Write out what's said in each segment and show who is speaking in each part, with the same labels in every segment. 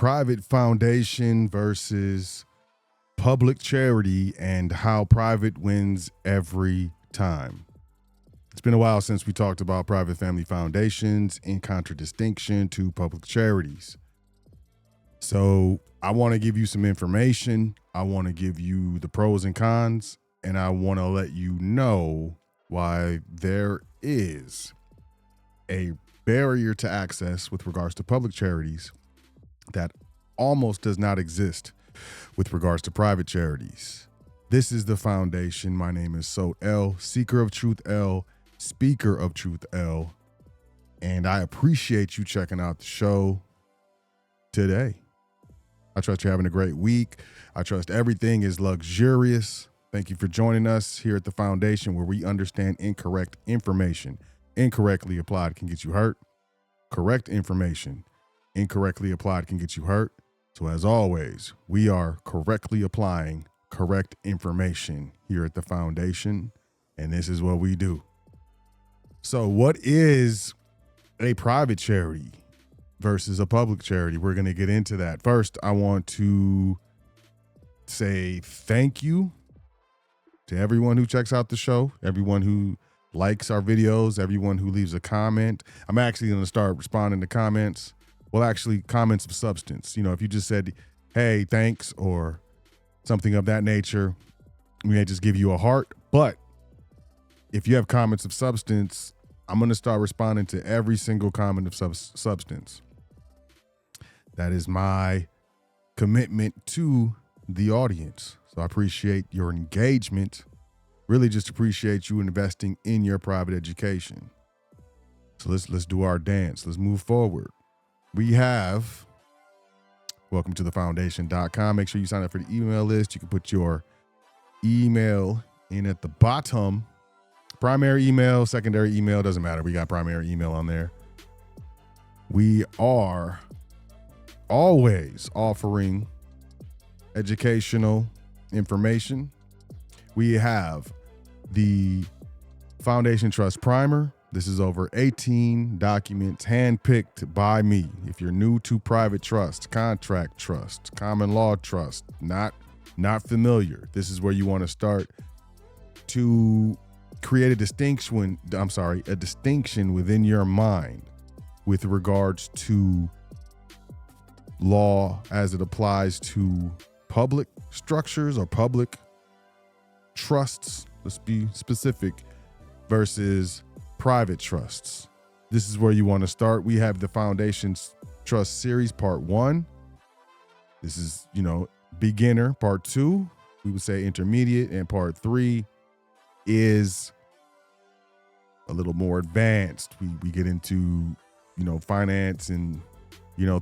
Speaker 1: private foundation versus public charity and how private wins every time. It's been a while since we talked about private family foundations in contradistinction to public charities. So I want to give you some information. I want to give you the pros and cons, and I want to let you know why there is a barrier to access with regards to public charities that almost does not exist with regards to private charities. This is the foundation. My name is Sot L, Seeker of Truth L, Speaker of Truth L, and I appreciate you checking out the show today. I trust you're having a great week. I trust everything is luxurious. Thank you for joining us here at the foundation, where we understand incorrect information incorrectly applied can get you hurt. Correct information incorrectly applied can get you hurt. So as always, we are correctly applying correct information here at the foundation, and this is what we do. So what is a private charity versus a public charity? We're going to get into that. First, I want to say thank you to everyone who checks out the show, everyone who likes our videos, everyone who leaves a comment. I'm actually going to start responding to comments. Well, actually, comments of substance. You know, if you just said, hey, thanks, or something of that nature, we may just give you a heart. But if you have comments of substance, I'm going to start responding to every single comment of substance. That is my commitment to the audience. So I appreciate your engagement. Really just appreciate you investing in your private education. So let's do our dance. Let's move forward. We have welcome to thefoundation.com. Make sure you sign up for the email list. You can put your email in at the bottom. Primary email, secondary email, doesn't matter. We got primary email on there. We are always offering educational information. We have the Foundation Trust Primer. This is over 18 documents handpicked by me. If you're new to private trust, contract trust, common law trust, not familiar, this is where you want to start to create a distinction within your mind with regards to law as it applies to public structures or public trusts, let's be specific, versus private trusts. This is where you want to start. We have the Foundation's Trust Series Part 1. This is, beginner. Part 2, we would say intermediate, and Part 3 is a little more advanced. We get into, finance and,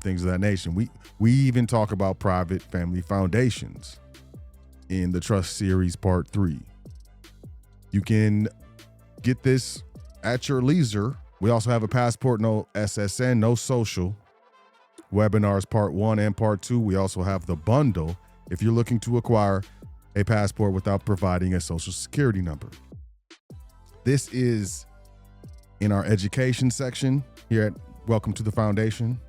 Speaker 1: things of that nature. We even talk about private family foundations in the Trust Series Part 3. You can get this at your leisure. We also have a Passport, no SSN, no social webinars Part 1 and Part 2. We also have the bundle if you're looking to acquire a passport without providing a social security number. This is in our education section here at Welcome to the Foundation.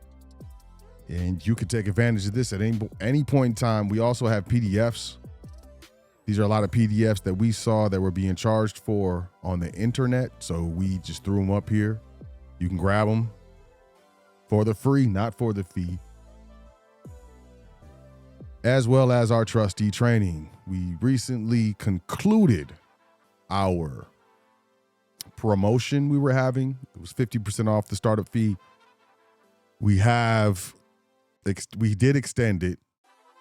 Speaker 1: And you can take advantage of this at any point in time. We also have PDFs. These are a lot of PDFs that we saw that were being charged for on the internet. So we just threw them up here. You can grab them for the free, not for the fee. As well as our trustee training. We recently concluded our promotion we were having. It was 50% off the startup fee. We did extend it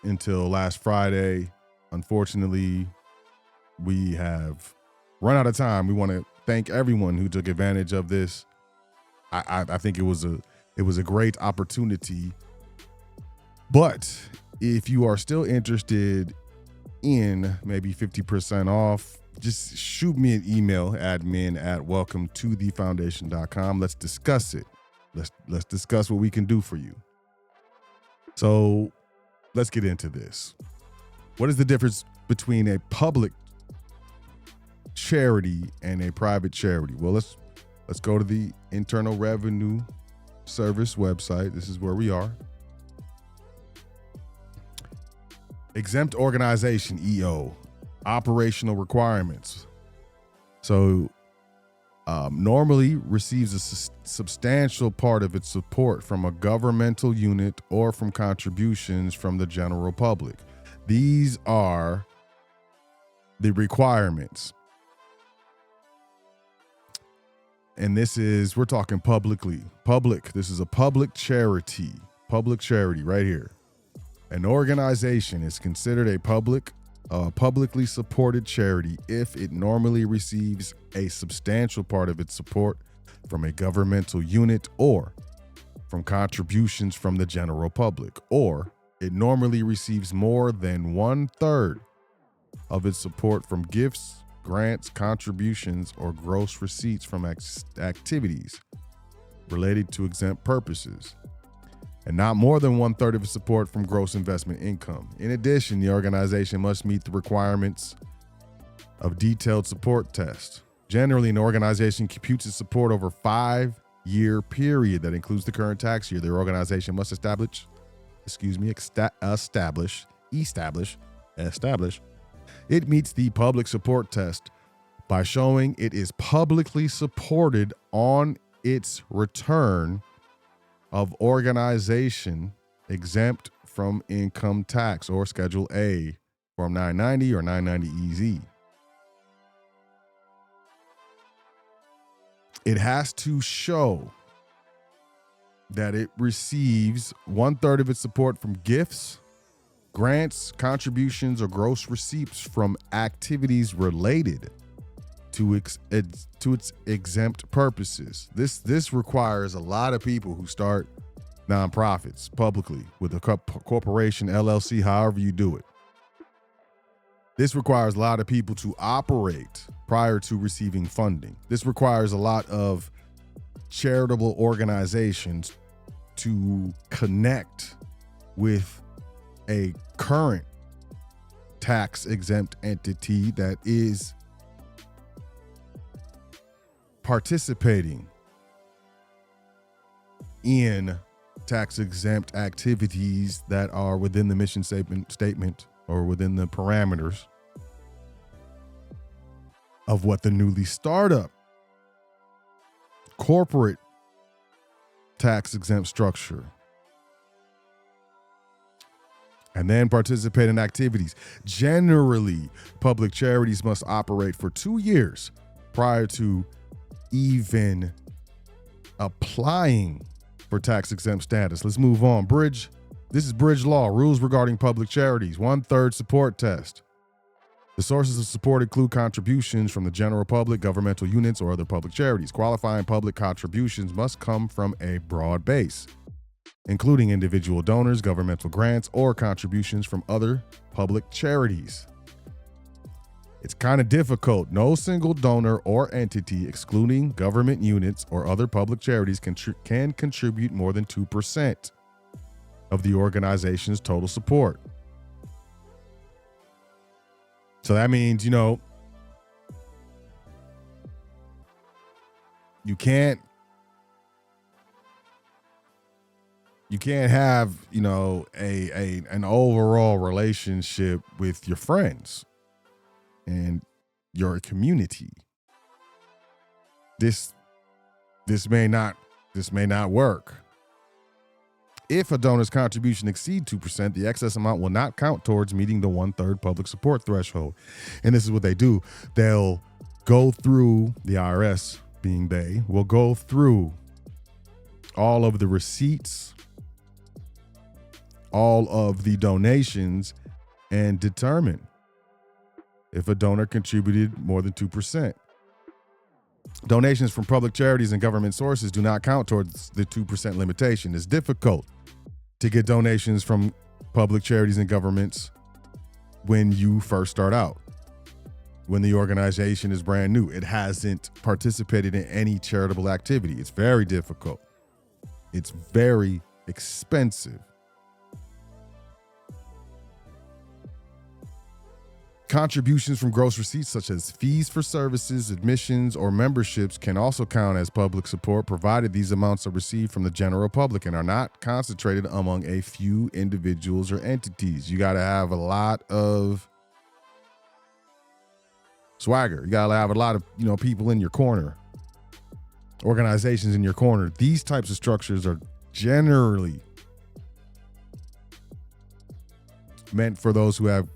Speaker 1: until last Friday. Unfortunately, we have run out of time. We want to thank everyone who took advantage of this. I think it was a great opportunity. But if you are still interested in maybe 50% off, just shoot me an email, admin@welcometothefoundation.com. Let's discuss it. Let's discuss what we can do for you. So let's get into this. What is the difference between a public charity and a private charity? Well, let's go to the Internal Revenue Service website. This is where we are. Exempt organization, EO, operational requirements. So normally receives a substantial part of its support from a governmental unit or from contributions from the general public. These are the requirements. And we're talking publicly. This is a public charity right here. An organization is considered a publicly supported charity if it normally receives a substantial part of its support from a governmental unit or from contributions from the general public, or it normally receives more than 1/3 of its support from gifts, grants, contributions, or gross receipts from activities related to exempt purposes, and not more than 1/3 of its support from gross investment income. In addition, the organization must meet the requirements of detailed support tests. Generally, an organization computes its support over a 5-year period that includes the current tax year. The organization must establish it meets the public support test by showing it is publicly supported on its return of organization exempt from income tax or Schedule A, Form 990 or 990EZ. It has to show that it receives 1/3 of its support from gifts, grants, contributions, or gross receipts from activities related to its exempt purposes. This requires a lot of people who start nonprofits publicly with a corporation, LLC, however you do it. This requires a lot of people to operate prior to receiving funding. This requires a lot of charitable organizations to connect with a current tax exempt entity that is participating in tax exempt activities that are within the mission statement or within the parameters of what the newly startup corporate tax exempt structure, and then participate in activities. Generally, public charities must operate for 2 years prior to even applying for tax exempt status. Let's move on. This is Bridge Law, rules regarding public charities, 1/3 support test. The sources of support include contributions from the general public, governmental units, or other public charities. Qualifying public contributions must come from a broad base, including individual donors, governmental grants, or contributions from other public charities. It's kind of difficult. No single donor or entity, excluding government units or other public charities, can contribute more than 2% of the organization's total support. So that means, you can't have, an overall relationship with your friends and your community. This may not work. If a donor's contribution exceeds 2%, the excess amount will not count towards meeting the 1/3 public support threshold. And this is what they do. They'll go through, the IRS being they, will go through all of the receipts, all of the donations, and determine if a donor contributed more than 2%. Donations from public charities and government sources do not count towards the 2% limitation. It's difficult to get donations from public charities and governments when you first start out, when the organization is brand new. It hasn't participated in any charitable activity. It's very difficult. It's very expensive. Contributions from gross receipts, such as fees for services, admissions, or memberships, can also count as public support, provided these amounts are received from the general public and are not concentrated among a few individuals or entities. You got to have a lot of swagger. You got to have a lot of, people in your corner, organizations in your corner. These types of structures are generally meant for those who have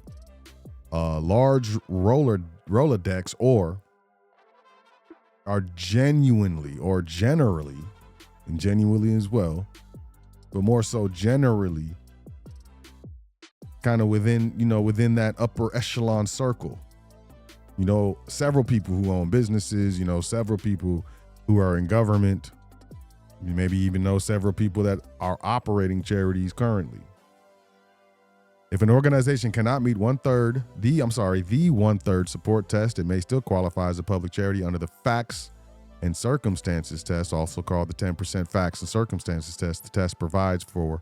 Speaker 1: large Rolodex or are genuinely or generally, and genuinely as well, but more so generally, kind of within that upper echelon circle. Several people who own businesses, several people who are in government. You maybe even know several people that are operating charities currently. If an organization cannot meet the 1/3 support test, it may still qualify as a public charity under the facts and circumstances test, also called the 10% facts and circumstances test. The test provides for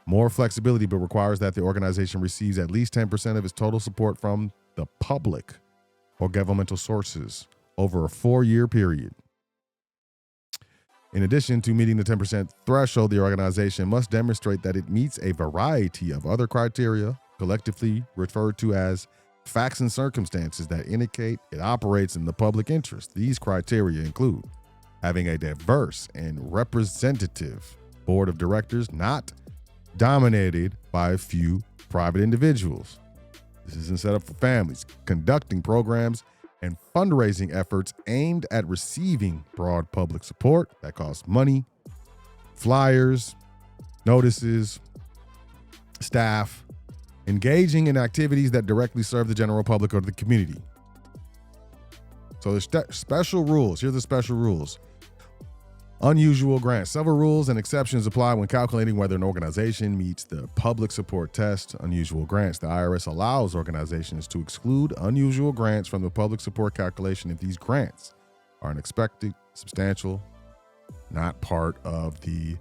Speaker 1: more flexibility, but requires that the organization receives at least 10% of its total support from the public or governmental sources over a 4-year period. In addition to meeting the 10% threshold, the organization must demonstrate that it meets a variety of other criteria, collectively referred to as facts and circumstances, that indicate it operates in the public interest. These criteria include having a diverse and representative board of directors not dominated by a few private individuals. This isn't set up for families. Conducting programs and fundraising efforts aimed at receiving broad public support that costs money, flyers, notices, staff, engaging in activities that directly serve the general public or the community. So there's special rules. Here's the special rules. Unusual grants. Several rules and exceptions apply when calculating whether an organization meets the public support test. Unusual grants. The IRS allows organizations to exclude unusual grants from the public support calculation if these grants are unexpected, substantial, not part of the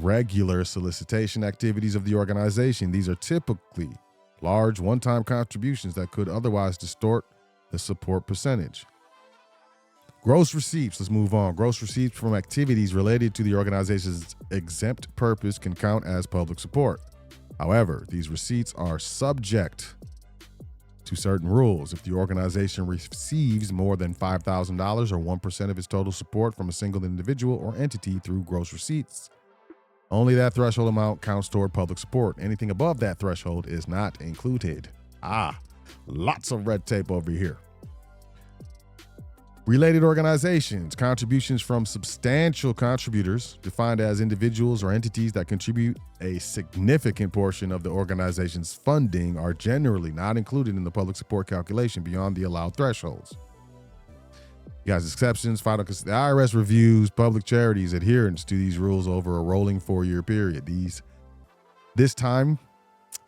Speaker 1: regular solicitation activities of the organization. These are typically large one-time contributions that could otherwise distort the support percentage. Gross receipts, let's move on. Gross receipts from activities related to the organization's exempt purpose can count as public support. However, these receipts are subject to certain rules. If the organization receives more than $5,000 or 1% of its total support from a single individual or entity through gross receipts, only that threshold amount counts toward public support. Anything above that threshold is not included. Lots of red tape over here. Related organizations, contributions from substantial contributors, defined as individuals or entities that contribute a significant portion of the organization's funding, are generally not included in the public support calculation beyond the allowed thresholds. You guys, exceptions, the IRS reviews public charities' adherence to these rules over a rolling 4-year period. This time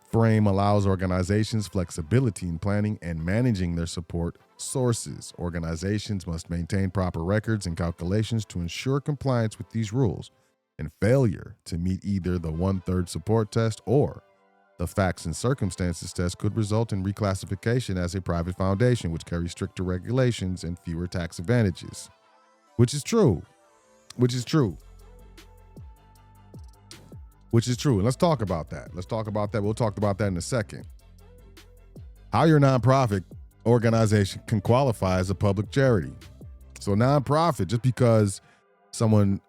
Speaker 1: frame allows organizations flexibility in planning and managing their support sources. Organizations must maintain proper records and calculations to ensure compliance with these rules, and failure to meet either the 1/3 support test or the facts and circumstances test could result in reclassification as a private foundation, which carries stricter regulations and fewer tax advantages. Which is true. And let's talk about that. We'll talk about that in a second. How your nonprofit organization can qualify as a public charity. So nonprofit, just because someone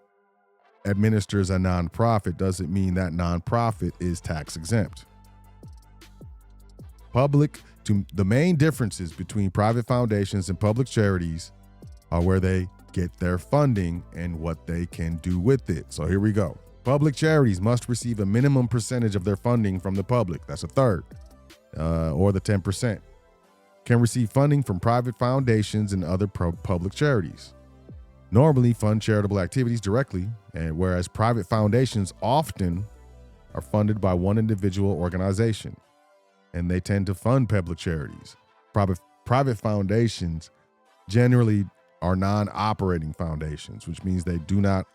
Speaker 1: administers a nonprofit doesn't mean that nonprofit is tax exempt. The main differences between private foundations and public charities are where they get their funding and what they can do with it. So here we go. Public charities must receive a minimum percentage of their funding from the public. That's 1/3, or the 10%. Can receive funding from private foundations and other public charities. Normally fund charitable activities directly, and whereas private foundations often are funded by one individual organization, and they tend to fund public charities. Private foundations generally are non-operating foundations, which means they do not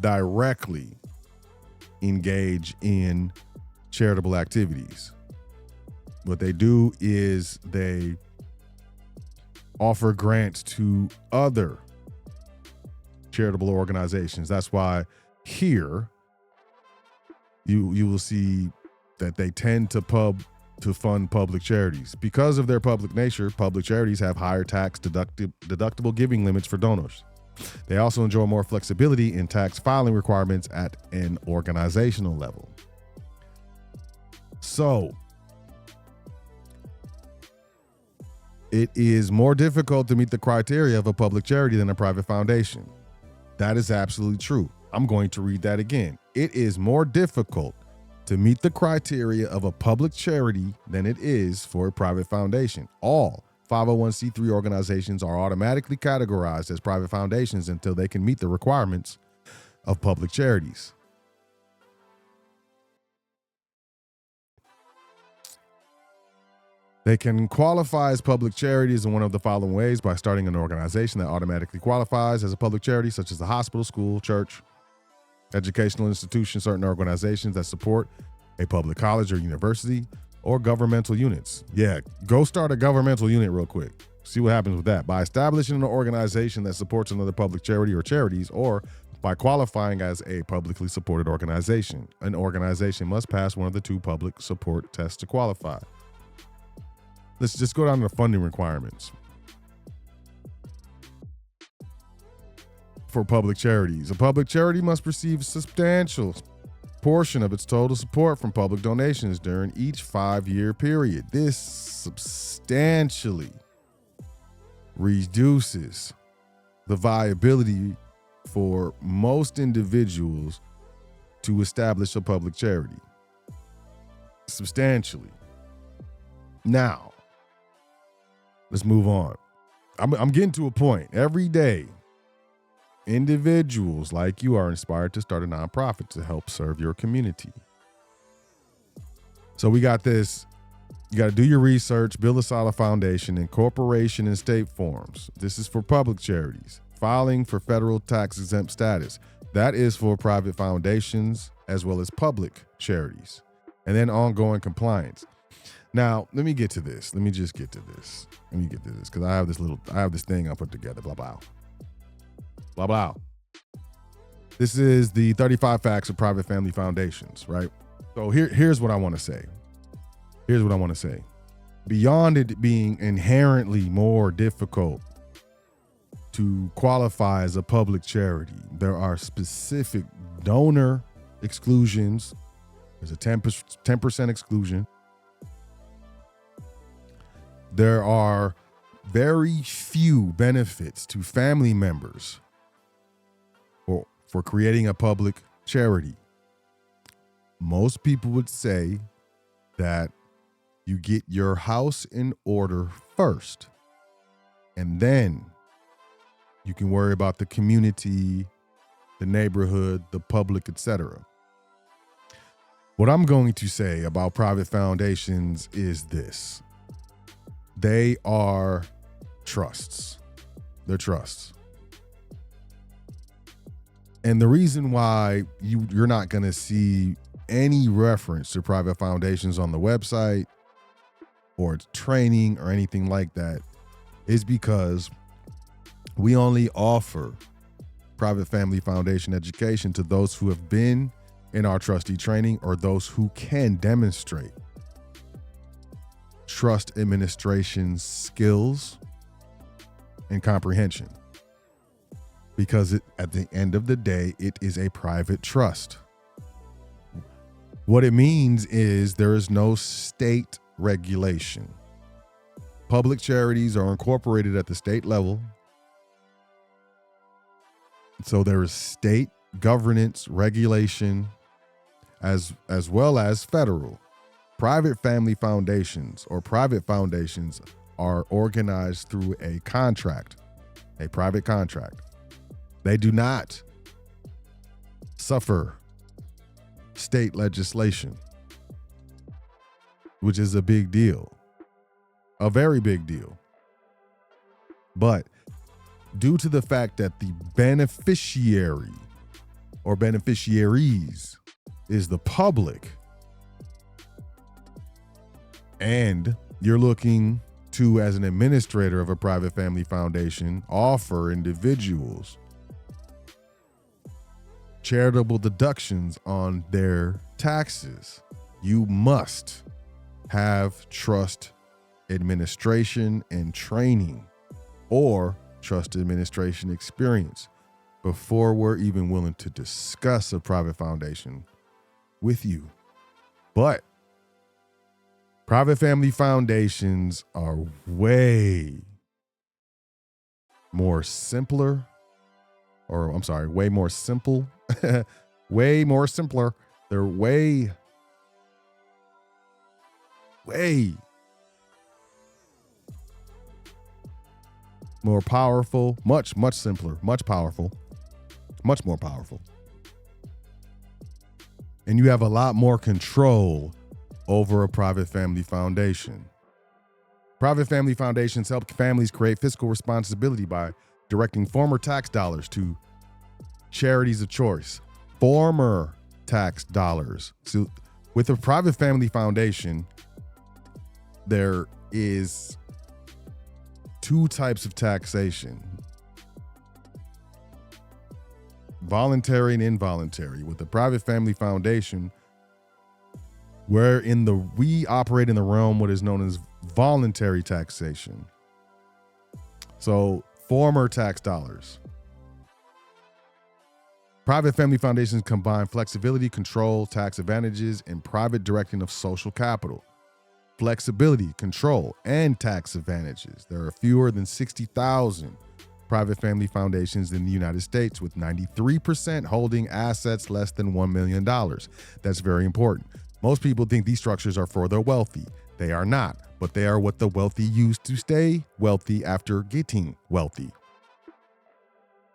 Speaker 1: directly engage in charitable activities. What they do is they offer grants to other charitable organizations. That's why here you will see that they tend to fund public charities. Because of their public nature, public charities have higher tax deductible giving limits for donors. They also enjoy more flexibility in tax filing requirements at an organizational level. So, it is more difficult to meet the criteria of a public charity than a private foundation. That is absolutely true. I'm going to read that again. It is more difficult to meet the criteria of a public charity than it is for a private foundation. All 501c3 organizations are automatically categorized as private foundations until they can meet the requirements of public charities. They can qualify as public charities in one of the following ways: by starting an organization that automatically qualifies as a public charity, such as a hospital, school, church, educational institution, certain organizations that support a public college or university, or governmental units. Yeah, go start a governmental unit real quick. See what happens with that. By establishing an organization that supports another public charity or charities, or by qualifying as a publicly supported organization. An organization must pass one of the two public support tests to qualify. Let's just go down to the funding requirements for public charities. A public charity must receive a substantial portion of its total support from public donations during each 5-year period. This substantially reduces the viability for most individuals to establish a public charity. Substantially. Now, let's move on. I'm getting to a point. Every day, individuals like you are inspired to start a nonprofit to help serve your community. So we got this. You got to do your research, build a solid foundation, incorporation and state forms. This is for public charities. Filing for federal tax exempt status. That is for private foundations as well as public charities. And then ongoing compliance. Now, let me get to this. Let me just get to this. Let me get to this because I have this thing I put together. Blah, blah. Blah, blah. This is the 35 facts of private family foundations, right? So here's what I want to say. Here's what I want to say. Beyond it being inherently more difficult to qualify as a public charity, there are specific donor exclusions. There's a 10% exclusion. There are very few benefits to family members for creating a public charity. Most people would say that you get your house in order first, and then you can worry about the community, the neighborhood, the public, etc. What I'm going to say about private foundations is this. They are trusts. They're trusts. And the reason why you're not going to see any reference to private foundations on the website or training or anything like that is because we only offer private family foundation education to those who have been in our trustee training or those who can demonstrate trust administration skills and comprehension. Because at the end of the day, it is a private trust. What it means is there is no state regulation. Public charities are incorporated at the state level. So there is state governance regulation as well as federal. Private family foundations or private foundations are organized through a contract, a private contract. They do not suffer state legislation, which is a big deal, a very big deal. But due to the fact that the beneficiary or beneficiaries is the public, and you're looking to, as an administrator of a private family foundation, offer individuals charitable deductions on their taxes, you must have trust administration and training or trust administration experience before we're even willing to discuss a private foundation with you. But private family foundations are way more simple. Way more simpler. They're way more powerful, much simpler, much more powerful. And you have a lot more control over a private family foundation. Private family foundations help families create fiscal responsibility by directing former tax dollars to charities of choice. Former tax dollars. So with a private family foundation, there is two types of taxation: voluntary and involuntary. With the private family foundation, we operate in the realm what is known as voluntary taxation. So former tax dollars. Private family foundations combine flexibility, control, tax advantages, and private directing of social capital. Flexibility, control, and tax advantages. There are fewer than 60,000 private family foundations in the United States, with 93% holding assets less than $1 million. That's very important. Most people think these structures are for the wealthy. They are not, but they are what the wealthy use to stay wealthy after getting wealthy.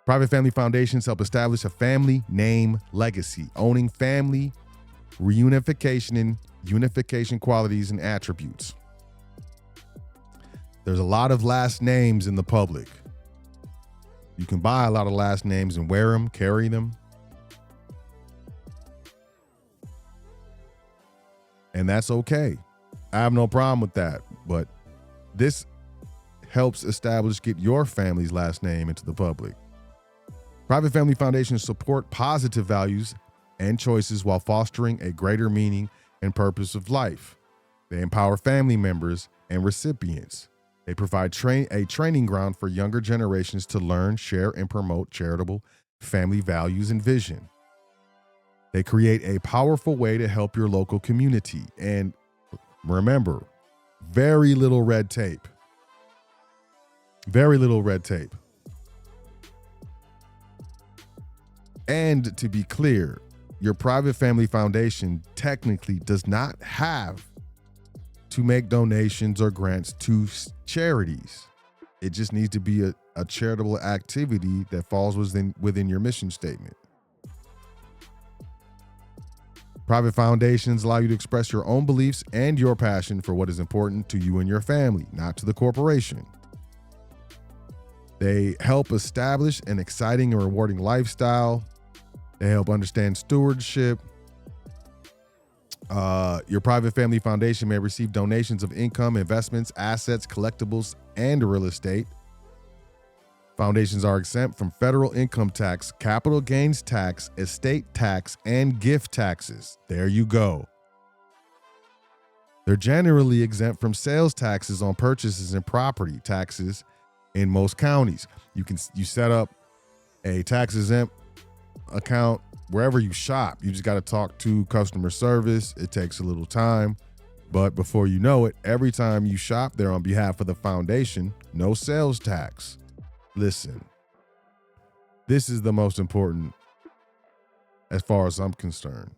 Speaker 1: Private family foundations help establish a family name legacy, owning family reunification and unification qualities and attributes. There's a lot of last names in the public. You can buy a lot of last names and wear them, carry them. And that's okay. I have no problem with that. But this helps get your family's last name into the public. Private family foundations support positive values and choices while fostering a greater meaning and purpose of life. They empower family members and recipients. They provide a training ground for younger generations to learn, share, and promote charitable family values and vision. They create a powerful way to help your local community. And remember, very little red tape. Very little red tape. And to be clear, your private family foundation technically does not have to make donations or grants to charities. It just needs to be a charitable activity that falls within your mission statement. Private foundations allow you to express your own beliefs and your passion for what is important to you and your family, not to the corporation. They help establish an exciting and rewarding lifestyle. They help understand stewardship. Your private family foundation may receive donations of income, investments, assets, collectibles, and real estate. Foundations are exempt from federal income tax, capital gains tax, estate tax, and gift taxes. There you go. They're generally exempt from sales taxes on purchases and property taxes in most counties. You set up a tax exempt account wherever you shop. You just got to talk to customer service. It takes a little time, but before you know it, every time you shop there on behalf of the foundation, no sales tax. Listen, this is the most important as far as I'm concerned.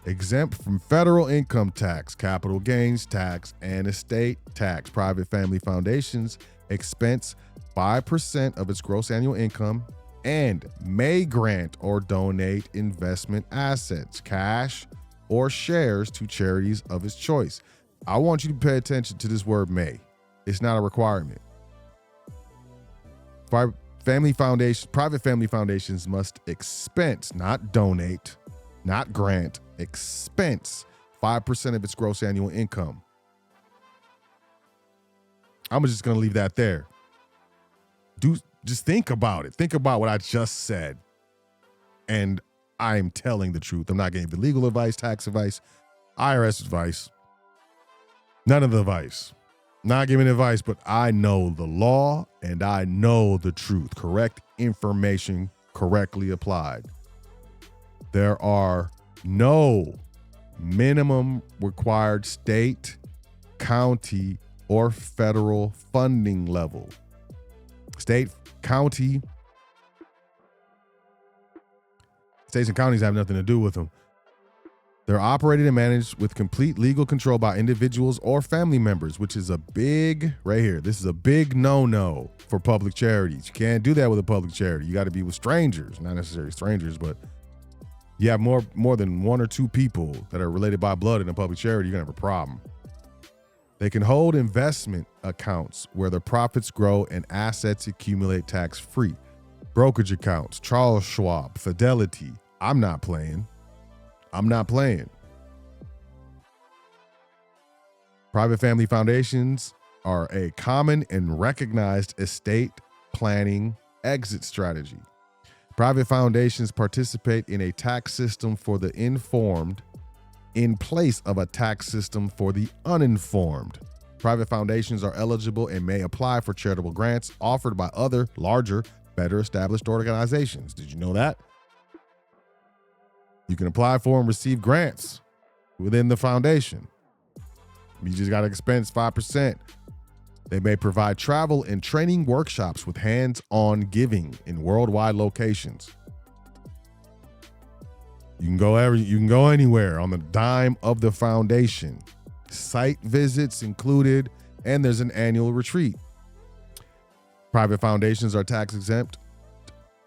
Speaker 1: Exempt from federal income tax, capital gains tax, and estate tax. Private family foundations expense 5% of its gross annual income and may grant or donate investment assets, cash, or shares to charities of its choice. I want you to pay attention to this word may. It's not a requirement. Private family foundations must expense, not donate, not grant, expense 5% of its gross annual income I'm just going to leave that there. Just think about it. Think about what I just said. And I'm telling the truth. I'm not giving legal advice, tax advice, IRS advice. None of the advice. Not giving advice, but I know the law and I know the truth. Correct information correctly applied. There are no minimum required state, county, or federal funding level. State, county, states and counties have nothing to do with them. They're operated and managed with complete legal control by individuals or family members, which is a big, right here, this is a big no-no for public charities. You can't do that with a public charity. You got to be with strangers, not necessarily strangers, but you have more than one or two people that are related by blood in a public charity, you're going to have a problem. They can hold investment accounts where the profits grow and assets accumulate tax-free. Brokerage accounts, Charles Schwab, Fidelity. I'm not playing. Private family foundations are a common and recognized estate planning exit strategy. Private foundations participate in a tax system for the informed in place of a tax system for the uninformed. Private foundations are eligible and may apply for charitable grants offered by other, larger, better established organizations. Did you know that? You can apply for and receive grants within the foundation. You just got to expense 5%. They may provide travel and training workshops with hands-on giving in worldwide locations. You can go anywhere on the dime of the foundation. Site visits included, and there's an annual retreat. Private foundations are tax exempt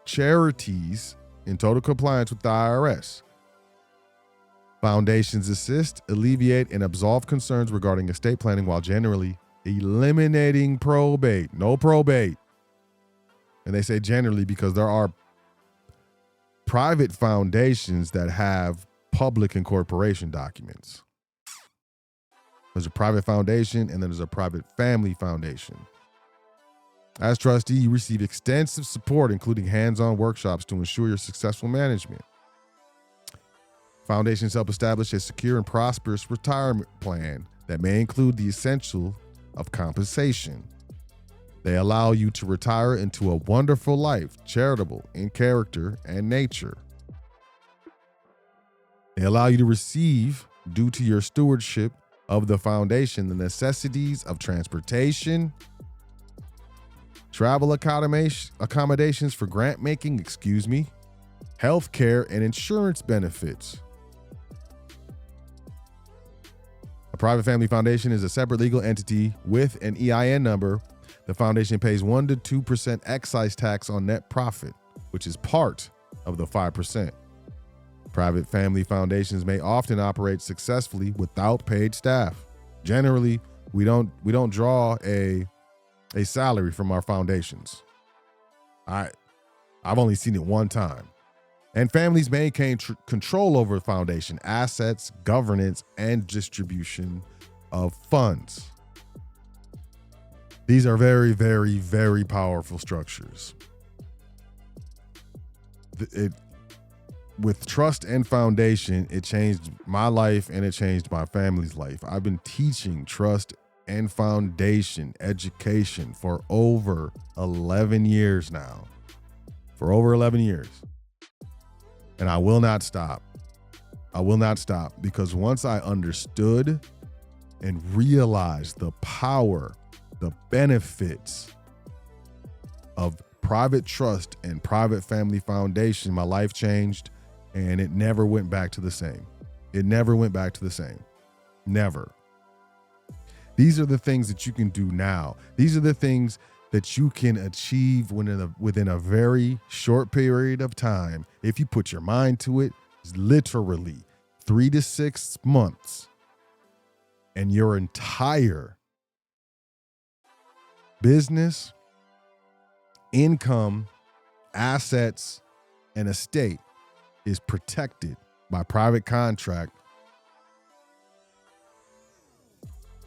Speaker 1: charities in total compliance with the IRS. Foundations assist, alleviate, and absolve concerns regarding estate planning while generally eliminating probate. No probate. And they say generally because there are private foundations that have public incorporation documents. There's a private foundation and then there's a private family foundation. As trustee, you receive extensive support, including hands-on workshops to ensure your successful management. Foundations help establish a secure and prosperous retirement plan that may include the essential of compensation. They allow you to retire into a wonderful life, charitable in character and nature. They allow you to receive, due to your stewardship of the foundation, the necessities of transportation, travel accommodations for grant making, health care, and insurance benefits. A private family foundation is a separate legal entity with an EIN number. The foundation pays 1% to 2% excise tax on net profit, which is part of the 5%. Private family foundations may often operate successfully without paid staff. Generally, we don't draw a salary from our foundations. I've only seen it one time. And families maintain control over foundation assets, governance, and distribution of funds. These are very, very, very powerful structures. With trust and foundation, it changed my life and it changed my family's life. I've been teaching trust and foundation education for over 11 years now. For over 11 years. And I will not stop. I will not stop, because once I understood and realized the power, the benefits of private trust and private family foundation, my life changed and it never went back to the same. It never went back to the same. Never. These are the things that you can do now. These are the things that you can achieve within a very short period of time. If you put your mind to it, it's literally 3 to 6 months, and your entire business, income, assets, and estate is protected by private contract,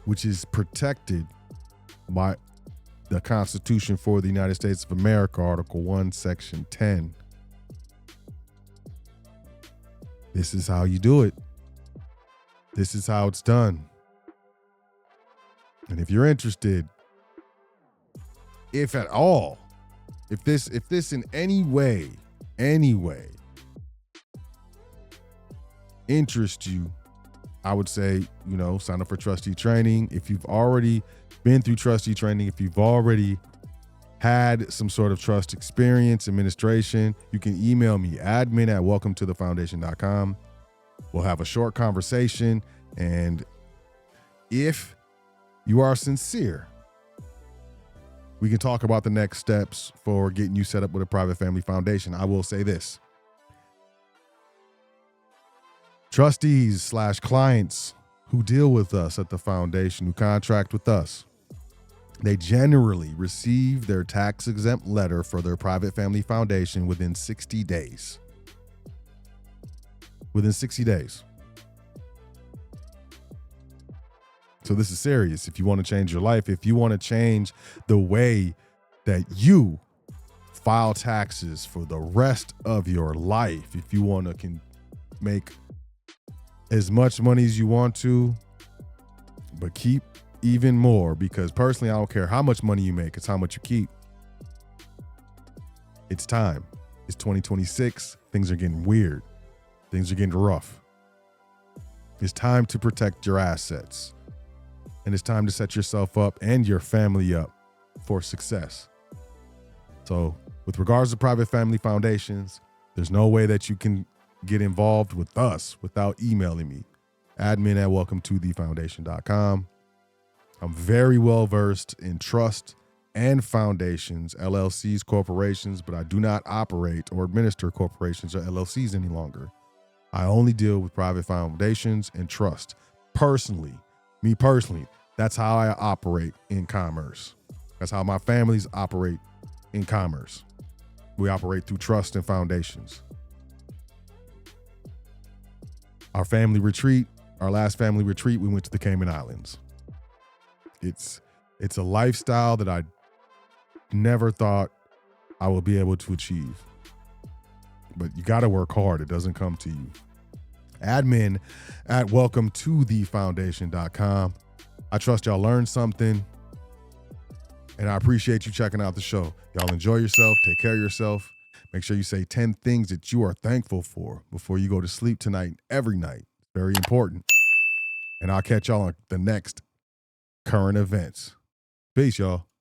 Speaker 1: which is protected by the Constitution for the United States of America, Article 1, Section 10. This is how you do it. This is how it's done. And if you're interested, if at all, if this in any way interests you, I would say, sign up for Trustee training. If you've already been through Trustee training, if you've already had some sort of trust experience, administration, you can email me, admin@welcometothefoundation.com. We'll have a short conversation. And if you are sincere, we can talk about the next steps for getting you set up with a private family foundation. I will say this. Trustees/clients who deal with us at the foundation, who contract with us, they generally receive their tax-exempt letter for their private family foundation within 60 days. Within 60 days. So this is serious. If you want to change your life, if you want to change the way that you file taxes for the rest of your life, if you want to make as much money as you want to, but keep even more, because personally, I don't care how much money you make, it's how much you keep. It's time. It's 2026. Things are getting weird. Things are getting rough. It's time to protect your assets. And it's time to set yourself up and your family up for success. So with regards to private family foundations, there's no way that you can get involved with us without emailing me, admin@welcometothefoundation.com. I'm very well versed in trust and foundations, LLCs, corporations, but I do not operate or administer corporations or LLCs any longer. I only deal with private foundations and trust. Me personally, that's how I operate in commerce. That's how my families operate in commerce. We operate through trust and foundations. Our last family retreat, we went to the Cayman Islands. It's a lifestyle that I never thought I would be able to achieve. But you got to work hard. It doesn't come to you. admin@welcometothefoundation.com. I trust y'all learned something, and I appreciate you checking out the show. Y'all enjoy yourself. Take care of yourself. Make sure you say 10 things that you are thankful for before you go to sleep tonight, every night. Very important. And I'll catch y'all on the next current events. Peace, y'all.